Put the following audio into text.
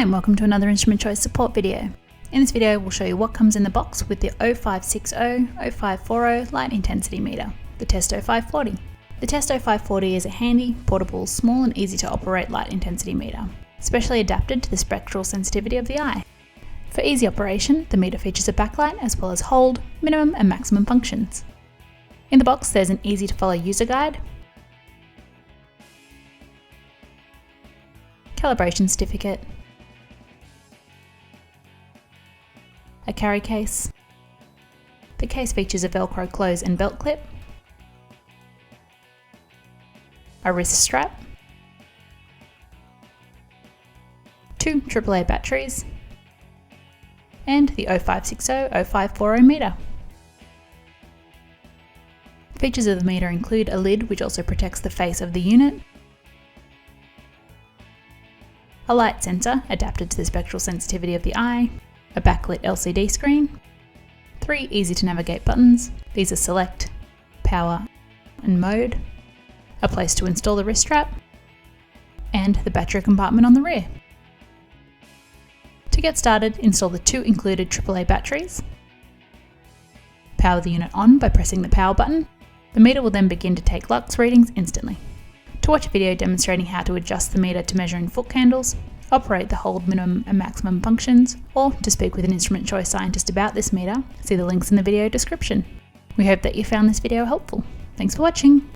Hi and welcome to another instrument choice support video. In this video we'll show you what comes in the box with the 0560 0540 light intensity meter, the Testo 540. The Testo 540 is a handy, portable, small and easy to operate light intensity meter, specially adapted to the spectral sensitivity of the eye. For easy operation, the meter features a backlight as well as hold, minimum and maximum functions. In the box there's an easy to follow user guide, calibration certificate, a carry case. The case features a Velcro close and belt clip, a wrist strap, 2 AAA batteries, and the 0560 0540 meter. Features of the meter include a lid which also protects the face of the unit, a light sensor adapted to the spectral sensitivity of the eye, a backlit LCD screen, 3 easy to navigate buttons, these are select, power and mode, a place to install the wrist strap, and the battery compartment on the rear. To get started, install the 2 included AAA batteries, power the unit on by pressing the power button. The meter will then begin to take lux readings instantly. To watch a video demonstrating how to adjust the meter to measure in foot candles, operate the hold, minimum and maximum functions, or to speak with an instrument choice scientist about this meter, see the links in the video description. We hope that you found this video helpful. Thanks for watching.